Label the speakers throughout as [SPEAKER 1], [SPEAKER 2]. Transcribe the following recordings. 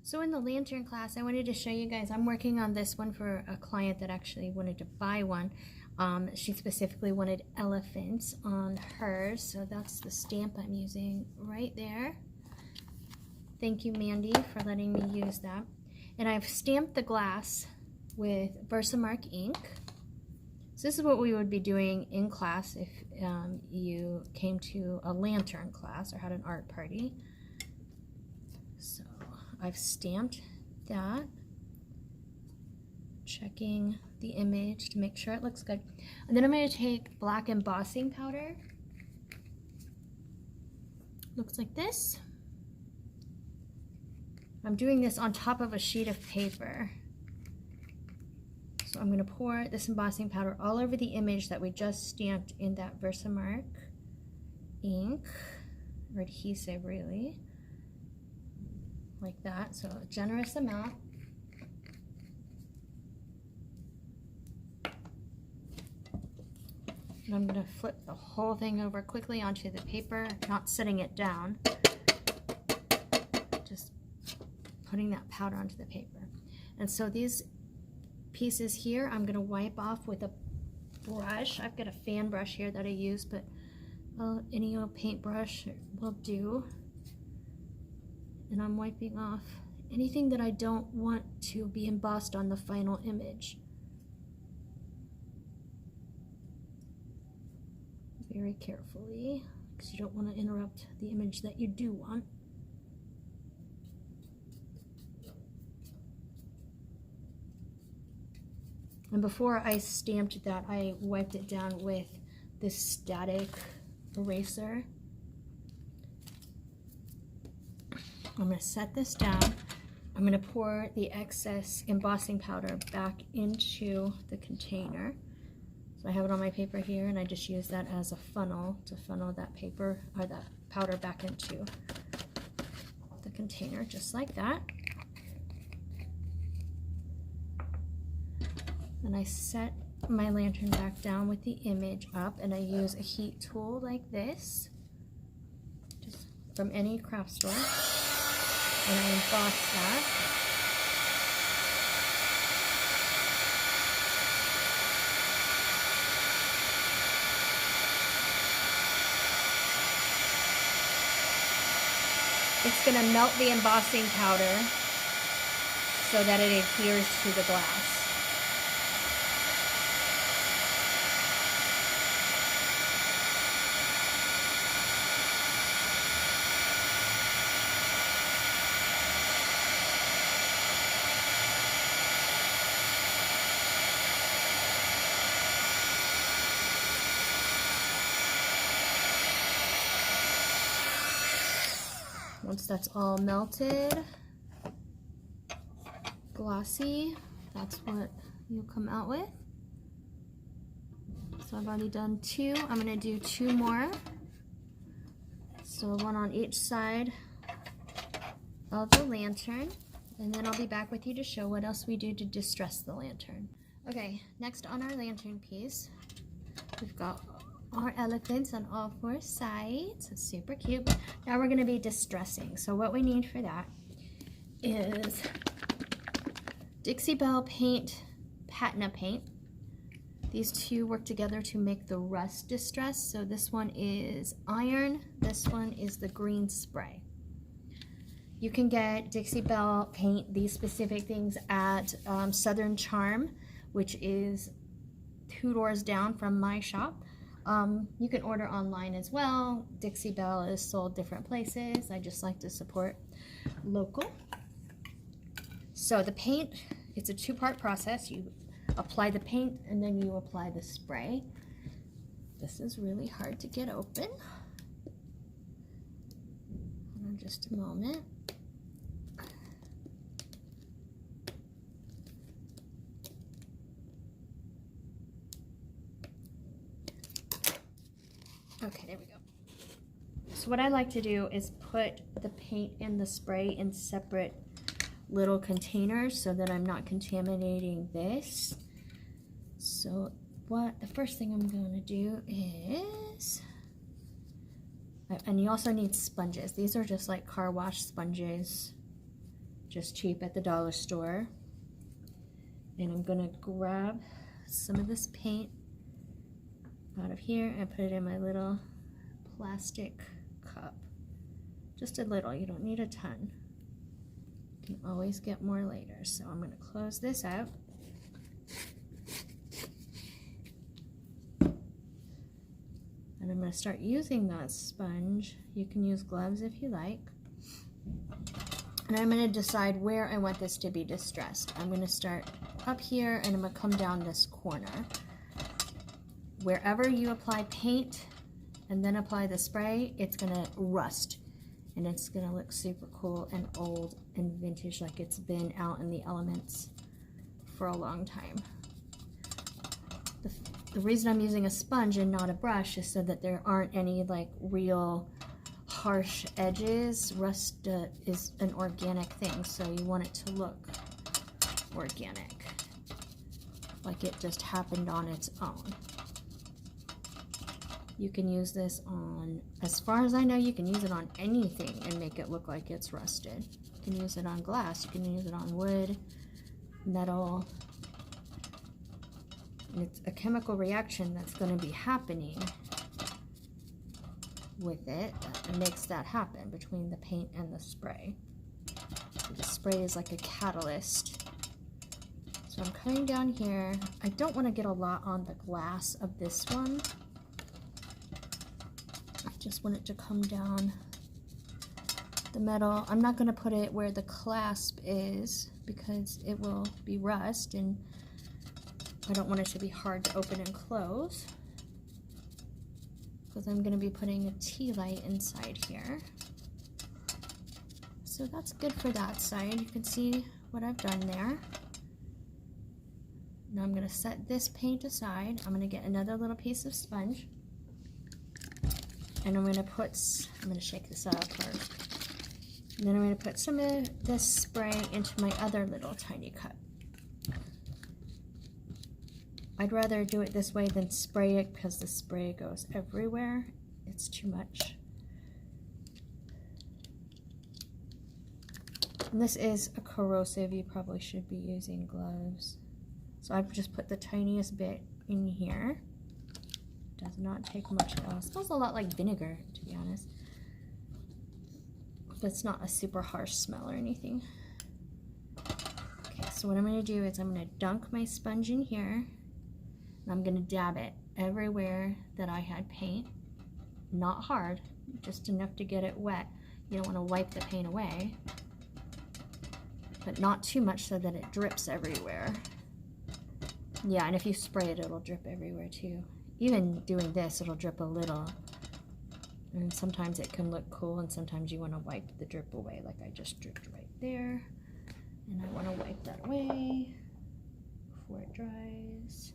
[SPEAKER 1] So in the lantern class, I wanted to show you guys, I'm working on this one for a client that actually wanted to buy one. She specifically wanted elephants on hers, so that's the stamp I'm using right there. Thank you, Mandy, for letting me use that. And I've stamped the glass with Versamark ink. So this is what we would be doing in class if you came to a lantern class or had an art party. So I've stamped that, checking the image to make sure it looks good. And then I'm going to take black embossing powder. Looks like this. I'm doing this on top of a sheet of paper. So I'm going to pour this embossing powder all over the image that we just stamped in that Versamark ink, or adhesive really, like that. So a generous amount. And I'm going to flip the whole thing over quickly onto the paper, not setting it down, just putting that powder onto the paper. And so these pieces here, I'm going to wipe off with a brush. I've got a fan brush here that I use, but any old paintbrush will do. And I'm wiping off anything that I don't want to be embossed on the final image. Very carefully, because you don't want to interrupt the image that you do want. And before I stamped that, I wiped it down with this static eraser. I'm going to set this down. I'm going to pour the excess embossing powder back into the container. So I have it on my paper here, and I just use that as a funnel to funnel that paper or that powder back into the container, just like that. And I set my lantern back down with the image up, and I use a heat tool like this, just from any craft store, and I emboss that. It's going to melt the embossing powder so that it adheres to the glass. Once that's all melted, glossy, that's what you'll come out with. So I've already done two. I'm going to do two more. So one on each side of the lantern, and then I'll be back with you to show what else we do to distress the lantern. Okay, next on our lantern piece, we've got our elephants on all four sides. It's super cute. Now we're going to be distressing. So what we need for that is Dixie Belle paint, patina paint. These two work together to make the rust distress. So this one is iron, this one is the green spray. You can get Dixie Belle paint, these specific things, at Southern Charm, which is 2 doors down from my shop. You can order online as well. Dixie Belle is sold different places. I just like to support local. So the paint, it's a two-part process. You apply the paint and then you apply the spray. This is really hard to get open. Hold on just a moment. Okay, there we go. So what I like to do is put the paint and the spray in separate little containers so that I'm not contaminating this. So the first thing I'm going to do is, and you also need sponges. These are just like car wash sponges. just cheap at the dollar store. And I'm gonna grab some of this paint out of here and put it in my little plastic cup. Just a little, you don't need a ton. You can always get more later. So I'm gonna close this out. And I'm going to start using that sponge. You can use gloves if you like. And I'm going to decide where I want this to be distressed. I'm going to start up here and I'm going to come down this corner. Wherever you apply paint and then apply the spray, it's going to rust. And it's going to look super cool and old and vintage, like it's been out in the elements for a long time. The reason I'm using a sponge and not a brush is so that there aren't any like real harsh edges. Rust is an organic thing, so you want it to look organic, like it just happened on its own. You can use this on, as far as I know, you can use it on anything and make it look like it's rusted. You can use it on glass, you can use it on wood, metal. And it's a chemical reaction that's going to be happening with it that makes that happen between the paint and the spray. So the spray is like a catalyst. So I'm coming down here. I don't want to get a lot on the glass of this one. I just want it to come down the metal. I'm not going to put it where the clasp is because it will be rust, and I don't want it to be hard to open and close, because I'm going to be putting a tea light inside here. So that's good for that side. You can see what I've done there. Now I'm going to set this paint aside. I'm going to get another little piece of sponge, and I'm going to shake this up first. And then I'm going to put some of this spray into my other little tiny cup. I'd rather do it this way than spray it because the spray goes everywhere. It's too much. And this is a corrosive. You probably should be using gloves. So I've just put the tiniest bit in here. Does not take much at all. It smells a lot like vinegar, to be honest. But it's not a super harsh smell or anything. Okay, so what I'm going to do is I'm going to dunk my sponge in here. I'm going to dab it everywhere that I had paint. Not hard, just enough to get it wet. You don't want to wipe the paint away, but not too much so that it drips everywhere. Yeah, and if you spray it, it'll drip everywhere too. Even doing this, it'll drip a little. And sometimes it can look cool, and sometimes you want to wipe the drip away, like I just dripped right there. And I want to wipe that away before it dries.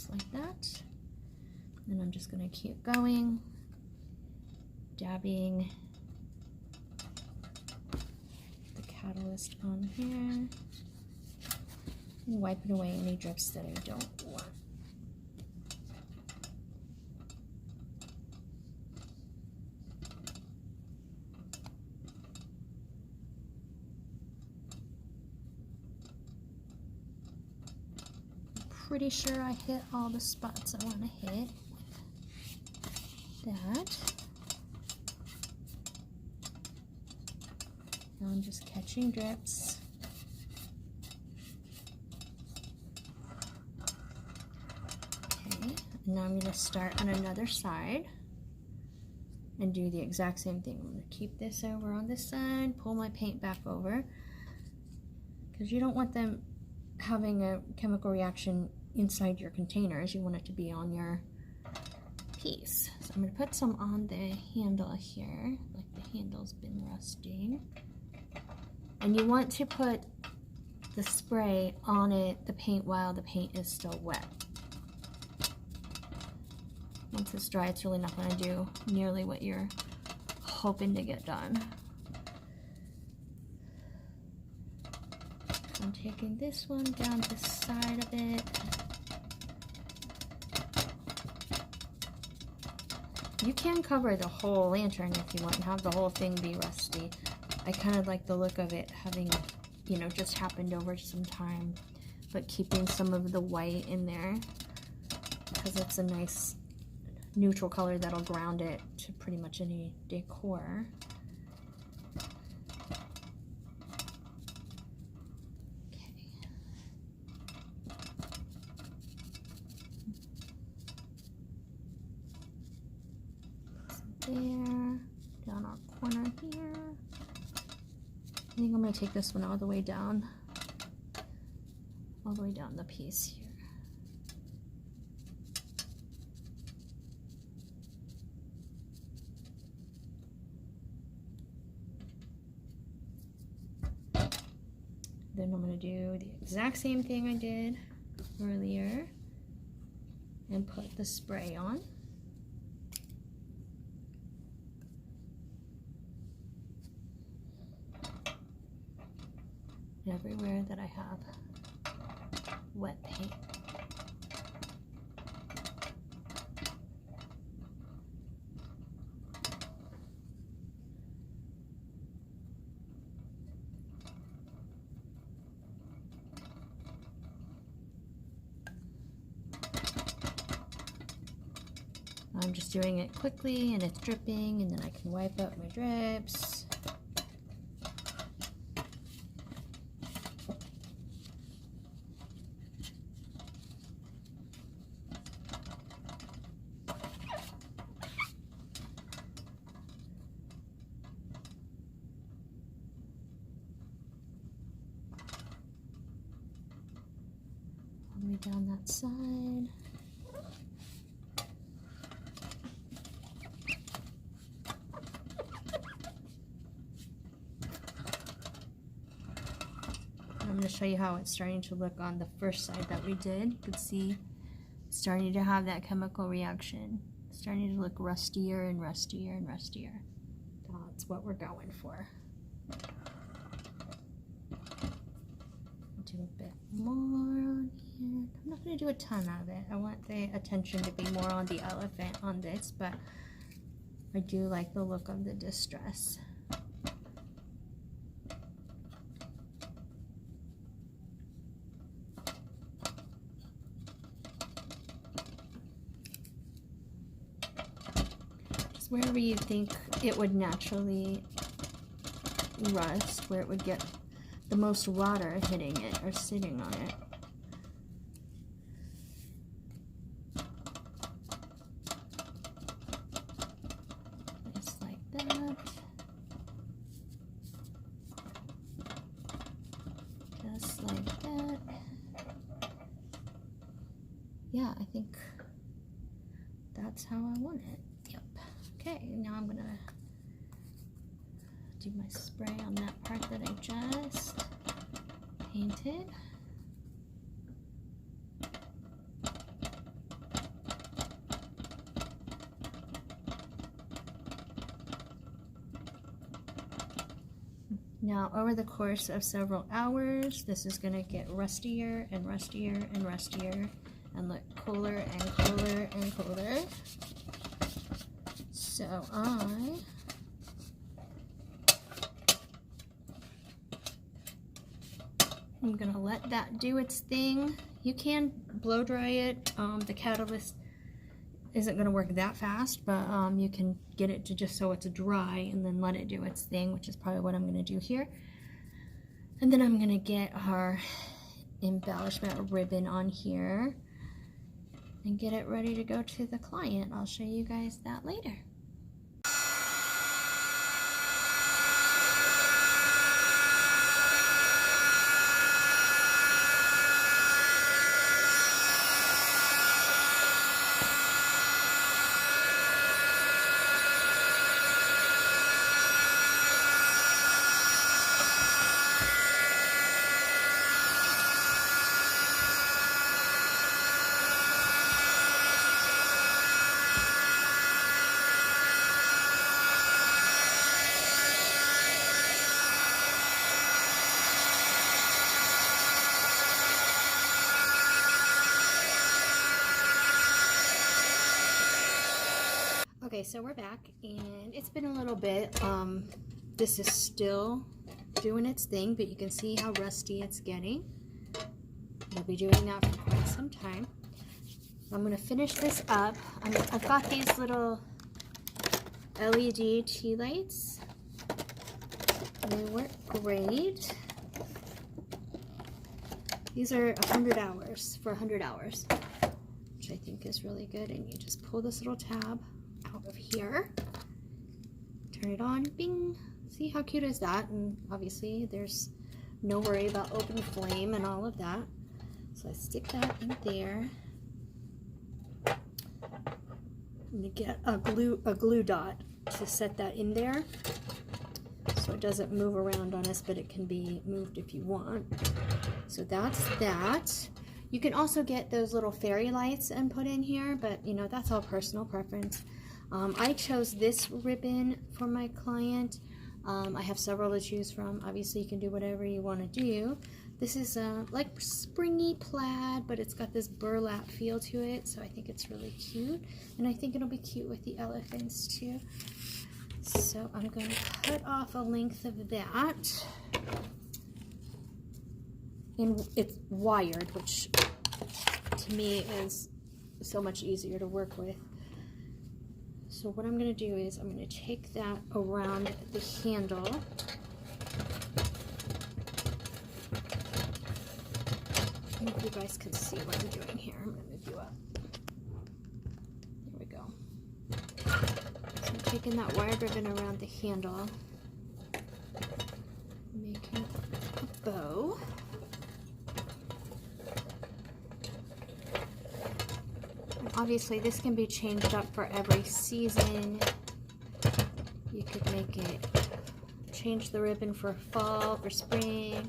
[SPEAKER 1] Like that. And I'm just going to keep going, dabbing the catalyst on here, and wiping away any drips that I don't want. Pretty sure I hit all the spots I want to hit with that. Now I'm just catching drips. Okay, now I'm going to start on another side and do the exact same thing. I'm going to keep this over on this side, pull my paint back over, because you don't want them having a chemical reaction inside your containers. You want it to be on your piece. So I'm going to put some on the handle here, like the handle's been rusting. And you want to put the spray on it, the paint, while the paint is still wet. Once it's dry, it's really not going to do nearly what you're hoping to get done. I'm taking this one down the side of it. You can cover the whole lantern if you want and have the whole thing be rusty. I kind of like the look of it having, you know, just happened over some time, but keeping some of the white in there because it's a nice neutral color that'll ground it to pretty much any decor. There, down our corner here. I think I'm going to take this one all the way down the piece here. Then I'm going to do the exact same thing I did earlier and put the spray on. Everywhere that I have wet paint. I'm just doing it quickly and it's dripping, and then I can wipe up my drips. Down that side. I'm going to show you how it's starting to look on the first side that we did. You can see it's starting to have that chemical reaction. It's starting to look rustier and rustier and rustier. That's what we're going for. Do a bit more on here. I'm not going to do a ton of it. I want the attention to be more on the elephant on this, but I do like the look of the distress. Just wherever you think it would naturally rust, where it would get the most water hitting it or sitting on it. Just like that. Just like that. Yeah, I think that's how I want it. Yep. Okay, now I'm gonna do my spray on that part that I just painted. Now, over the course of several hours, this is going to get rustier and rustier and rustier and look cooler and cooler and cooler. So I'm going to let that do its thing. You can blow dry it. The catalyst isn't going to work that fast, but you can get it to just so it's dry and then let it do its thing, which is probably what I'm going to do here. And then I'm going to get our embellishment ribbon on here and get it ready to go to the client. I'll show you guys that later. Okay, so we're back, and it's been a little bit. This is still doing its thing, but you can see how rusty it's getting. We'll be doing that for quite some time. I'm going to finish this up. I've got these little LED tea lights. They work great. These are 100 hours for 100 hours, which I think is really good. And you just pull this little tab out of here, turn it on, bing. See how cute is that? And obviously there's no worry about open flame and all of that. So I stick that in there. I'm gonna get a glue dot to set that in there so it doesn't move around on us, but it can be moved if you want. So that's that. You can also get those little fairy lights and put in here, but you know, that's all personal preference. I chose this ribbon for my client. I have several to choose from. Obviously you can do whatever you want to do. This is like springy plaid, but it's got this burlap feel to it, so I think it's really cute. And I think it'll be cute with the elephants too. So I'm going to cut off a length of that. And it's wired, which to me is so much easier to work with. So what I'm going to do is I'm going to take that around the handle. I don't know if you guys can see what I'm doing here. I'm going to move you up. There we go. So I'm taking that wire ribbon around the handle, making a bow. Obviously, this can be changed up for every season. You could make it, change the ribbon for fall, for spring,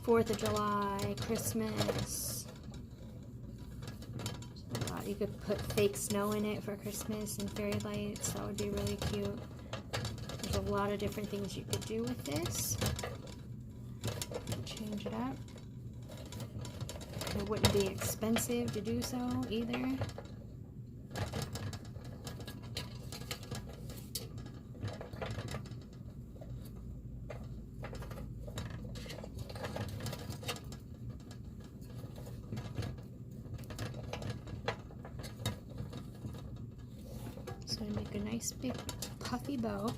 [SPEAKER 1] 4th of July, Christmas. You could put fake snow in it for Christmas and fairy lights. That would be really cute. There's a lot of different things you could do with this. Change it up. It wouldn't be expensive to do so either. So I make a nice big puffy bow.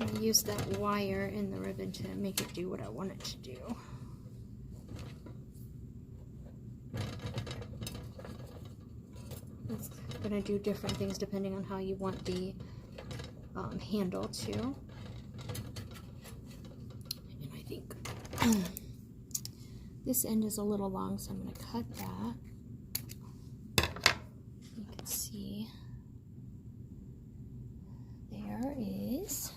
[SPEAKER 1] I use that wire in the ribbon to make it do what I want it to do. It's going to do different things depending on how you want the handle to. And I think this end is a little long, so I'm going to cut that. You can see there is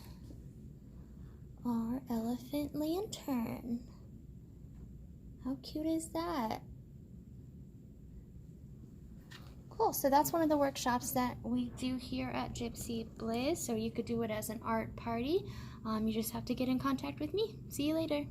[SPEAKER 1] our elephant lantern. How cute is that? Cool, so that's one of the workshops that we do here at Gypsy Bliss, or you could do it as an art party. You just have to get in contact with me. See you later.